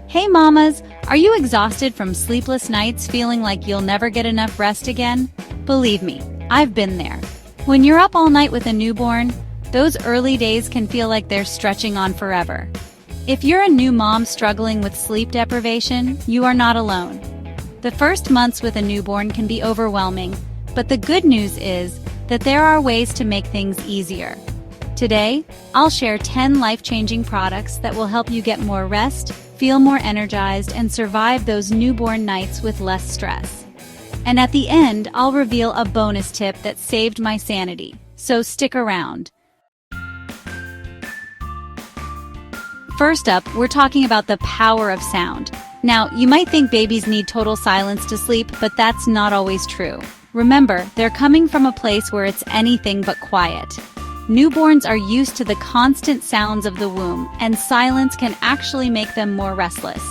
Hey mamas, are you exhausted from sleepless nights feeling like you'll never get enough rest again? Believe me, I've been there. When you're up all night with a newborn, those early days can feel like they're stretching on forever. If you're a new mom struggling with sleep deprivation, you are not alone. The first months with a newborn can be overwhelming, but the good news is that there are ways to make things easier. Today, I'll share 10 life-changing products that will help you get more rest, feel more energized, and survive those newborn nights with less stress. And at the end, I'll reveal a bonus tip that saved my sanity, so stick around. First up, we're talking about the power of sound. Now, you might think babies need total silence to sleep, but that's not always true. Remember, they're coming from a place where it's anything but quiet. Newborns are used to the constant sounds of the womb, and silence can actually make them more restless.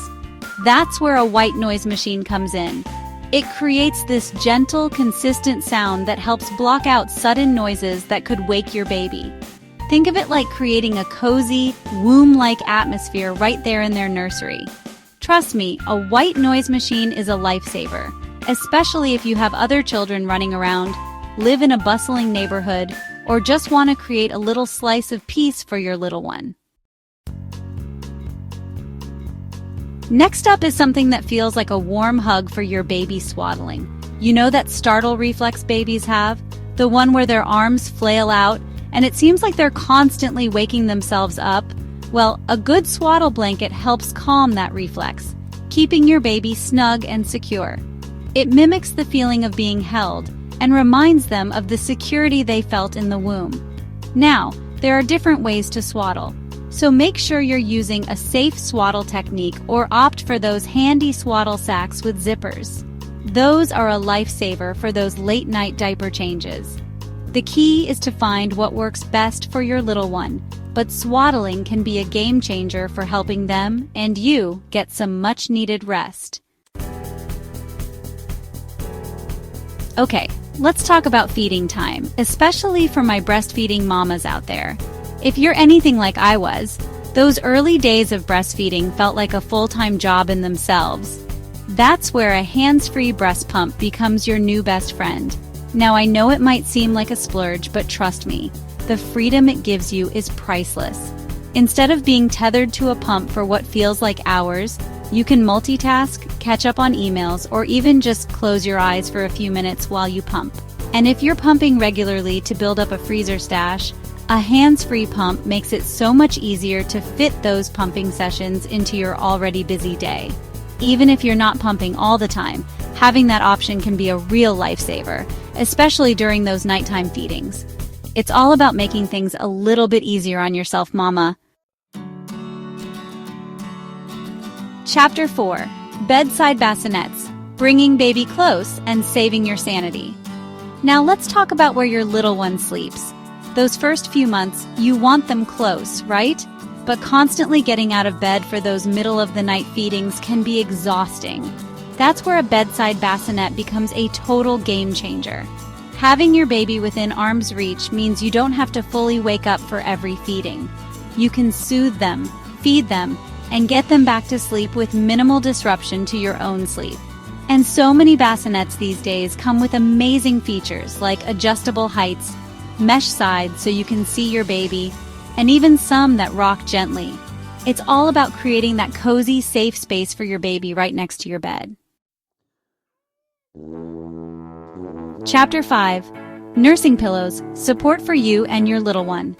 That's where a white noise machine comes in. It creates this gentle, consistent sound that helps block out sudden noises that could wake your baby. Think of it like creating a cozy, womb-like atmosphere right there in their nursery. Trust me, a white noise machine is a lifesaver, especially if you have other children running around, live in a bustling neighborhood, or just want to create a little slice of peace for your little one. Next up is something that feels like a warm hug for your baby swaddling. You know that startle reflex babies have? The one where their arms flail out, and it seems like they're constantly waking themselves up? Well, a good swaddle blanket helps calm that reflex, keeping your baby snug and secure. It mimics the feeling of being held, and reminds them of the security they felt in the womb. Now, there are different ways to swaddle, so make sure you're using a safe swaddle technique or opt for those handy swaddle sacks with zippers. Those are a lifesaver for those late-night diaper changes. The key is to find what works best for your little one, but swaddling can be a game changer for helping them and you get some much-needed rest. Okay, let's talk about feeding time, especially for my breastfeeding mamas out there. If you're anything like I was, those early days of breastfeeding felt like a full-time job in themselves. That's where a hands-free breast pump becomes your new best friend. Now I know it might seem like a splurge, but trust me, the freedom it gives you is priceless. Instead of being tethered to a pump for what feels like hours, you can multitask, catch up on emails, or even just close your eyes for a few minutes while you pump. And if you're pumping regularly to build up a freezer stash, a hands-free pump makes it so much easier to fit those pumping sessions into your already busy day. Even if you're not pumping all the time, having that option can be a real lifesaver, especially during those nighttime feedings. It's all about making things a little bit easier on yourself, mama. Chapter 4. Bedside Bassinets, bringing baby close and saving your sanity. Now let's talk about where your little one sleeps. Those first few months, you want them close, right? But constantly getting out of bed for those middle-of-the-night feedings can be exhausting. That's where a bedside bassinet becomes a total game changer. Having your baby within arm's reach means you don't have to fully wake up for every feeding. You can soothe them, feed them, and get them back to sleep with minimal disruption to your own sleep. And so many bassinets these days come with amazing features like adjustable heights, mesh sides so you can see your baby, and even some that rock gently. It's all about creating that cozy, safe space for your baby right next to your bed. Chapter 5. Nursing pillows, support for you and your little one.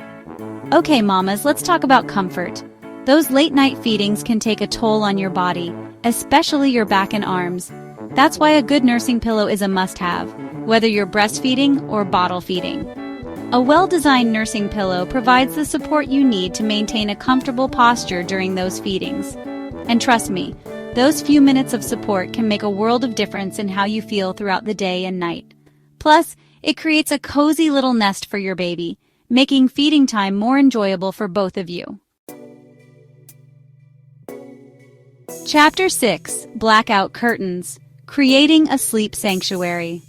Okay, mamas, let's talk about comfort. Those late-night feedings can take a toll on your body, especially your back and arms. That's why a good nursing pillow is a must-have, whether you're breastfeeding or bottle feeding. A well-designed nursing pillow provides the support you need to maintain a comfortable posture during those feedings. And trust me, those few minutes of support can make a world of difference in how you feel throughout the day and night. Plus, it creates a cozy little nest for your baby, making feeding time more enjoyable for both of you. Chapter 6. Blackout Curtains, creating a sleep sanctuary.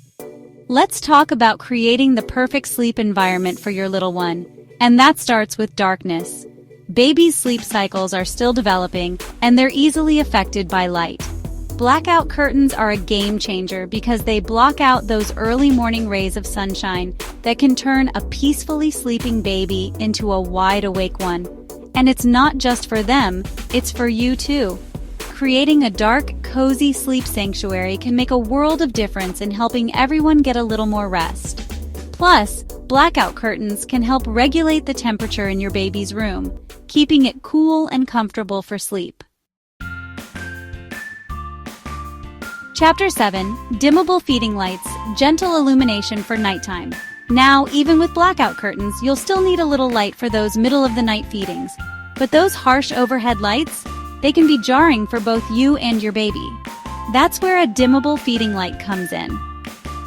Let's talk about creating the perfect sleep environment for your little one, and that starts with darkness. Babies' sleep cycles are still developing, and they're easily affected by light. Blackout curtains are a game changer because they block out those early morning rays of sunshine that can turn a peacefully sleeping baby into a wide-awake one. And it's not just for them, it's for you too. Creating a dark, cozy sleep sanctuary can make a world of difference in helping everyone get a little more rest. Plus, blackout curtains can help regulate the temperature in your baby's room, keeping it cool and comfortable for sleep. Chapter 7. Dimmable Feeding Lights, Gentle Illumination for Nighttime. Now, even with blackout curtains, you'll still need a little light for those middle-of-the-night feedings. But those harsh overhead lights, they can be jarring for both you and your baby. That's where a dimmable feeding light comes in.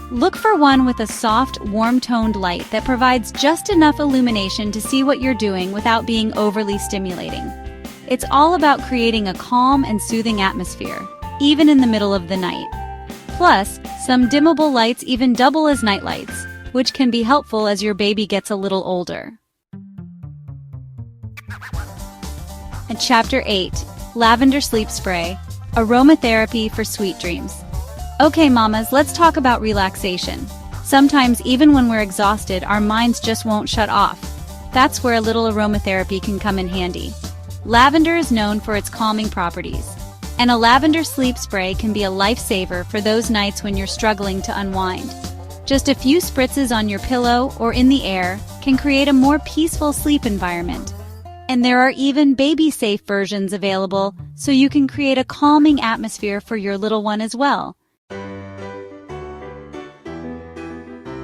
Look for one with a soft, warm-toned light that provides just enough illumination to see what you're doing without being overly stimulating. It's all about creating a calm and soothing atmosphere, even in the middle of the night. Plus, some dimmable lights even double as night lights, which can be helpful as your baby gets a little older. And Chapter 8. Lavender Sleep Spray, Aromatherapy for Sweet Dreams. Okay, mamas, let's talk about relaxation. Sometimes, even when we're exhausted, our minds just won't shut off. That's where a little aromatherapy can come in handy. Lavender is known for its calming properties, and a lavender sleep spray can be a lifesaver for those nights when you're struggling to unwind. Just a few spritzes on your pillow or in the air can create a more peaceful sleep environment. And there are even baby-safe versions available, so you can create a calming atmosphere for your little one as well.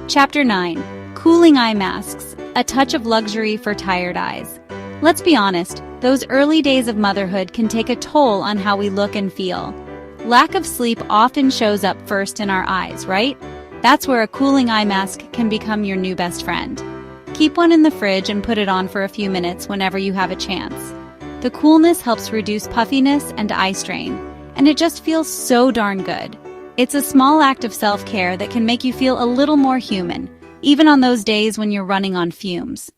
Chapter 9. Cooling Eye Masks, a touch of luxury for tired eyes. Let's be honest, those early days of motherhood can take a toll on how we look and feel. Lack of sleep often shows up first in our eyes, right? That's where a cooling eye mask can become your new best friend. Keep one in the fridge and put it on for a few minutes whenever you have a chance. The coolness helps reduce puffiness and eye strain, and it just feels so darn good. It's a small act of self-care that can make you feel a little more human, even on those days when you're running on fumes.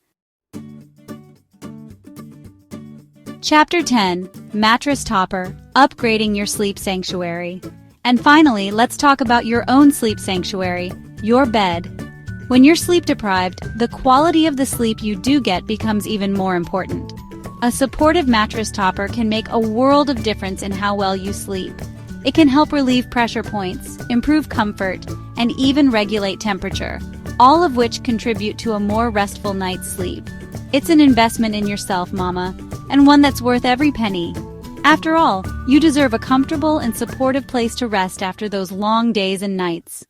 Chapter 10. Mattress Topper, Upgrading Your Sleep Sanctuary. And finally, let's talk about your own sleep sanctuary, your bed. When you're sleep deprived, the quality of the sleep you do get becomes even more important. A supportive mattress topper can make a world of difference in how well you sleep. It can help relieve pressure points, improve comfort, and even regulate temperature, all of which contribute to a more restful night's sleep. It's an investment in yourself, mama, and one that's worth every penny. After all, you deserve a comfortable and supportive place to rest after those long days and nights.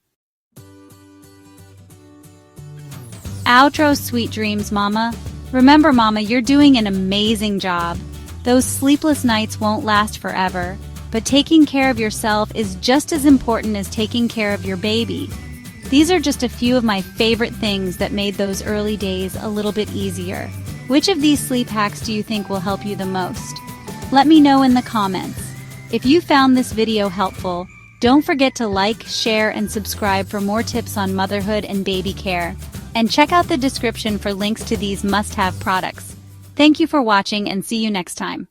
Outro, sweet dreams, mama. Remember, mama, you're doing an amazing job. Those sleepless nights won't last forever, but taking care of yourself is just as important as taking care of your baby. These are just a few of my favorite things that made those early days a little bit easier. Which of these sleep hacks do you think will help you the most? Let me know in the comments. If you found this video helpful, don't forget to like, share, and subscribe for more tips on motherhood and baby care. And check out the description for links to these must-have products. Thank you for watching and see you next time.